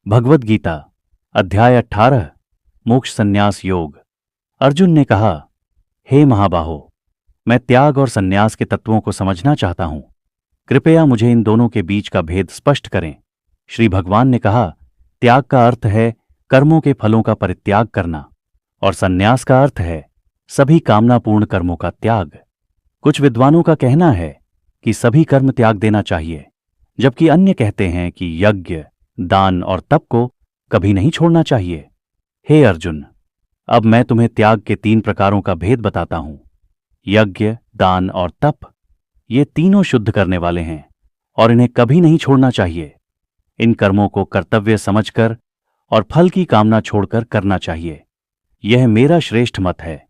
भगवद गीता अध्याय 18 मोक्ष संन्यास योग। अर्जुन ने कहा, हे महाबाहो, मैं त्याग और संन्यास के तत्वों को समझना चाहता हूं। कृपया मुझे इन दोनों के बीच का भेद स्पष्ट करें। श्री भगवान ने कहा, त्याग का अर्थ है कर्मों के फलों का परित्याग करना और संन्यास का अर्थ है सभी कामनापूर्ण कर्मों का त्याग। कुछ विद्वानों का कहना है कि सभी कर्म त्याग देना चाहिए, जबकि अन्य कहते हैं कि यज्ञ, दान और तप को कभी नहीं छोड़ना चाहिए। हे अर्जुन, अब मैं तुम्हें त्याग के 3 प्रकारों का भेद बताता हूं। यज्ञ, दान और तप, ये तीनों शुद्ध करने वाले हैं और इन्हें कभी नहीं छोड़ना चाहिए। इन कर्मों को कर्तव्य समझकर और फल की कामना छोड़कर करना चाहिए। यह मेरा श्रेष्ठ मत है।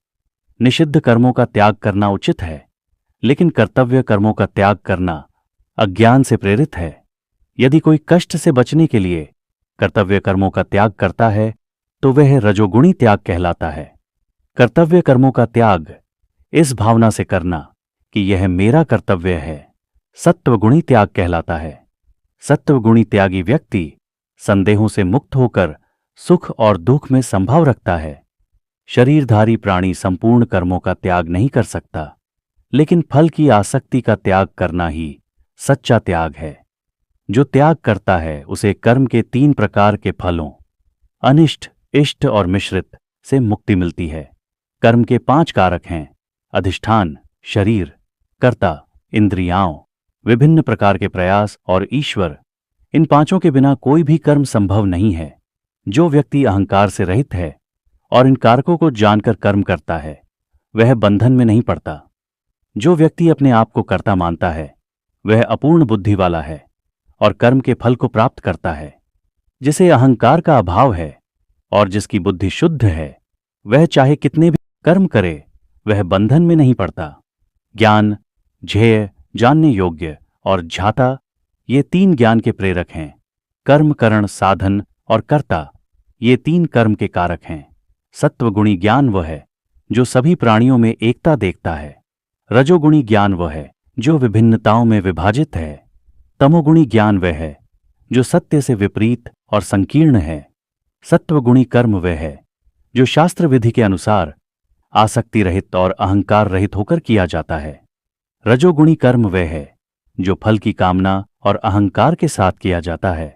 निषिद्ध कर्मों का त्याग करना उचित है, लेकिन कर्तव्य कर्मों का त्याग करना अज्ञान से प्रेरित है। यदि कोई कष्ट से बचने के लिए कर्तव्य कर्मों का त्याग करता है तो वह रजोगुणी त्याग कहलाता है। कर्तव्य कर्मों का त्याग इस भावना से करना कि यह मेरा कर्तव्य है, सत्वगुणी त्याग कहलाता है। सत्वगुणी त्यागी व्यक्ति संदेहों से मुक्त होकर सुख और दुख में संभाव रखता है। शरीरधारी प्राणी संपूर्ण कर्मों का त्याग नहीं कर सकता, लेकिन फल की आसक्ति का त्याग करना ही सच्चा त्याग है। जो त्याग करता है उसे कर्म के 3 प्रकार के फलों, अनिष्ट, इष्ट और मिश्रित से मुक्ति मिलती है। कर्म के 5 कारक हैं: अधिष्ठान, शरीर, कर्ता, इंद्रियाओं, विभिन्न प्रकार के प्रयास और ईश्वर। इन 5 के बिना कोई भी कर्म संभव नहीं है। जो व्यक्ति अहंकार से रहित है और इन कारकों को जानकर कर्म करता है, वह बंधन में नहीं पड़ता। जो व्यक्ति अपने आप को कर्ता मानता है, वह अपूर्ण बुद्धि वाला है और कर्म के फल को प्राप्त करता है। जिसे अहंकार का अभाव है और जिसकी बुद्धि शुद्ध है, वह चाहे कितने भी कर्म करे, वह बंधन में नहीं पड़ता। ज्ञान, ध्येय, जानने योग्य और झाता, ये 3 ज्ञान के प्रेरक हैं। कर्म, करण, साधन और कर्ता, ये 3 कर्म के कारक हैं। सत्वगुणी ज्ञान वह है जो सभी प्राणियों में एकता देखता है। रजोगुणी ज्ञान वह है जो विभिन्नताओं में विभाजित है। तमोगुणी ज्ञान वह है जो सत्य से विपरीत और संकीर्ण है। सत्वगुणी कर्म वह है जो शास्त्र विधि के अनुसार आसक्ति रहित और अहंकार रहित होकर किया जाता है। रजोगुणी कर्म वह है जो फल की कामना और अहंकार के साथ किया जाता है।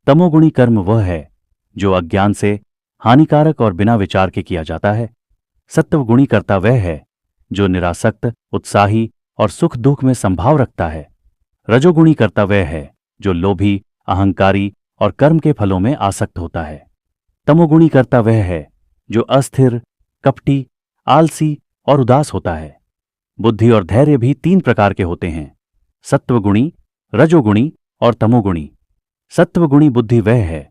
तमोगुणी कर्म वह है जो अज्ञान से हानिकारक और बिना विचार के किया जाता है। सत्वगुणी कर्ता वह है जो निरासक्त, उत्साही और सुख दुख में संभाव रखता है। रजोगुणी कर्ता वह है जो लोभी, अहंकारी और कर्म के फलों में आसक्त होता है। तमोगुणी कर्ता वह है जो अस्थिर, कपटी, आलसी और उदास होता है। बुद्धि और धैर्य भी 3 प्रकार के होते हैं: सत्वगुणी, रजोगुणी और तमोगुणी। सत्वगुणी बुद्धि वह है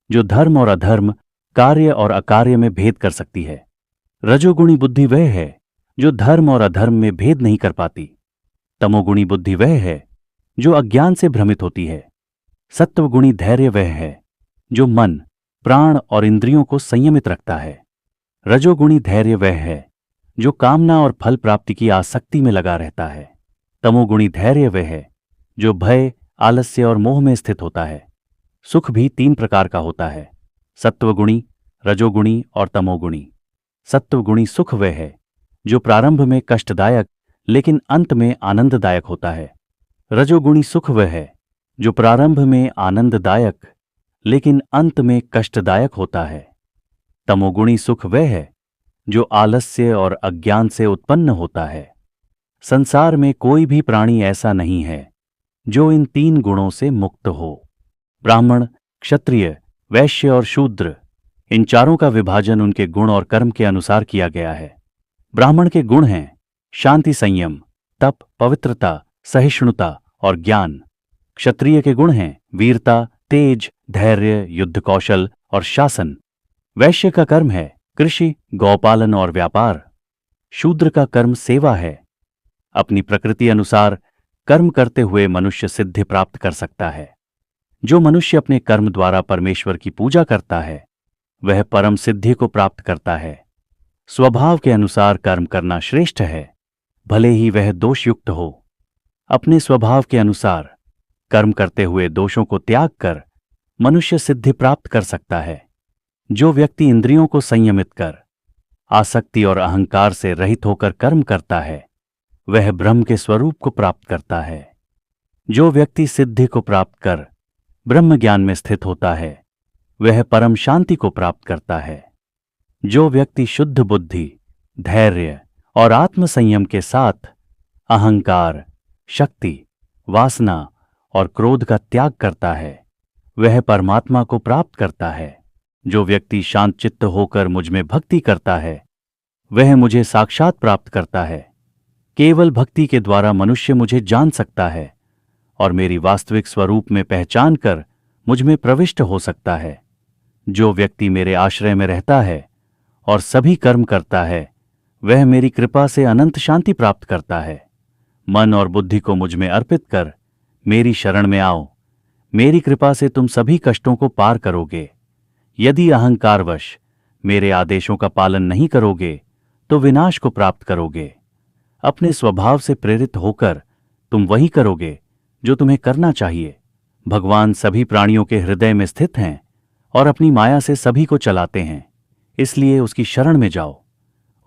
जो धर्म और अधर्म, कार्य और अकार्य में भेद कर सकती है। रजोगुणी बुद्धि वह है जो धर्म और अधर्म में भेद नहीं कर पाती। तमोगुणी बुद्धि वह है जो अज्ञान से भ्रमित होती है। सत्वगुणी धैर्य वह है जो मन, प्राण और इंद्रियों को संयमित रखता है। रजोगुणी धैर्य वह है जो कामना और फल प्राप्ति की आसक्ति में लगा रहता है। तमोगुणी धैर्य वह है जो भय, आलस्य और मोह में स्थित होता है। सुख भी 3 प्रकार का होता है: सत्वगुणी, रजोगुणी और तमोगुणी। सत्वगुणी सुख वह है जो प्रारंभ में कष्टदायक लेकिन अंत में आनंददायक होता है। रजोगुणी सुख वह है जो प्रारंभ में आनंददायक लेकिन अंत में कष्टदायक होता है। तमोगुणी सुख वह है जो आलस्य और अज्ञान से उत्पन्न होता है। संसार में कोई भी प्राणी ऐसा नहीं है जो इन 3 गुणों से मुक्त हो। ब्राह्मण, क्षत्रिय, वैश्य और शूद्र, इन चारों का विभाजन उनके गुण और कर्म के अनुसार किया गया है। ब्राह्मण के गुण हैं शांति, संयम, तप, पवित्रता, सहिष्णुता और ज्ञान। क्षत्रिय के गुण हैं वीरता, तेज, धैर्य, युद्ध कौशल और शासन। वैश्य का कर्म है कृषि, गौपालन और व्यापार। शूद्र का कर्म सेवा है। अपनी प्रकृति अनुसार कर्म करते हुए मनुष्य सिद्धि प्राप्त कर सकता है। जो मनुष्य अपने कर्म द्वारा परमेश्वर की पूजा करता है, वह परम सिद्धि को प्राप्त करता है। स्वभाव के अनुसार कर्म करना श्रेष्ठ है, भले ही वह दोषयुक्त हो। अपने स्वभाव के अनुसार कर्म करते हुए दोषों को त्याग कर मनुष्य सिद्धि प्राप्त कर सकता है। जो व्यक्ति इंद्रियों को संयमित कर आसक्ति और अहंकार से रहित होकर कर्म करता है, वह ब्रह्म के स्वरूप को प्राप्त करता है। जो व्यक्ति सिद्धि को प्राप्त कर ब्रह्म ज्ञान में स्थित होता है, वह परम शांति को प्राप्त करता है। जो व्यक्ति शुद्ध बुद्धि, धैर्य और आत्म संयम के साथ अहंकार, शक्ति, वासना और क्रोध का त्याग करता है, वह परमात्मा को प्राप्त करता है। जो व्यक्ति शांत चित्त होकर मुझ में भक्ति करता है, वह मुझे साक्षात प्राप्त करता है। केवल भक्ति के द्वारा मनुष्य मुझे जान सकता है और मेरी वास्तविक स्वरूप में पहचान कर मुझ में प्रविष्ट हो सकता है। जो व्यक्ति मेरे आश्रय में रहता है और सभी कर्म करता है, वह मेरी कृपा से अनंत शांति प्राप्त करता है। मन और बुद्धि को मुझ में अर्पित कर मेरी शरण में आओ। मेरी कृपा से तुम सभी कष्टों को पार करोगे। यदि अहंकारवश मेरे आदेशों का पालन नहीं करोगे तो विनाश को प्राप्त करोगे। अपने स्वभाव से प्रेरित होकर तुम वही करोगे जो तुम्हें करना चाहिए। भगवान सभी प्राणियों के हृदय में स्थित हैं और अपनी माया से सभी को चलाते हैं, इसलिए उसकी शरण में जाओ।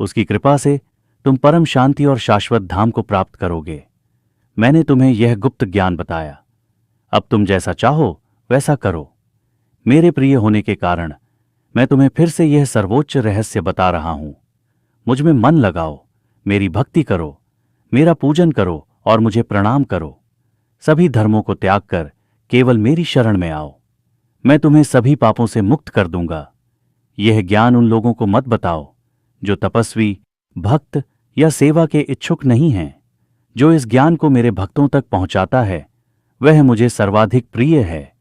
उसकी कृपा से तुम परम शांति और शाश्वत धाम को प्राप्त करोगे। मैंने तुम्हें यह गुप्त ज्ञान बताया, अब तुम जैसा चाहो वैसा करो। मेरे प्रिय होने के कारण मैं तुम्हें फिर से यह सर्वोच्च रहस्य बता रहा हूं। मुझ में मन लगाओ, मेरी भक्ति करो, मेरा पूजन करो और मुझे प्रणाम करो। सभी धर्मों को त्याग कर केवल मेरी शरण में आओ। मैं तुम्हें सभी पापों से मुक्त कर दूंगा। यह ज्ञान उन लोगों को मत बताओ जो तपस्वी, भक्त या सेवा के इच्छुक नहीं हैं। जो इस ज्ञान को मेरे भक्तों तक पहुंचाता है, वह मुझे सर्वाधिक प्रिय है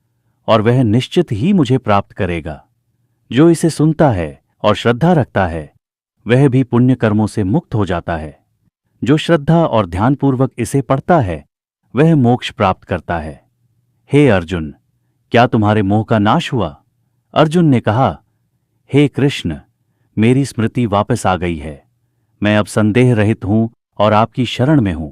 और वह निश्चित ही मुझे प्राप्त करेगा। जो इसे सुनता है और श्रद्धा रखता है, वह भी पुण्य कर्मों से मुक्त हो जाता है। जो श्रद्धा और ध्यानपूर्वक इसे पढ़ता है, वह मोक्ष प्राप्त करता है। हे अर्जुन, क्या तुम्हारे मोह का नाश हुआ? अर्जुन ने कहा, हे कृष्ण, मेरी स्मृति वापस आ गई है। मैं अब संदेह रहित हूं और आपकी शरण में हूं।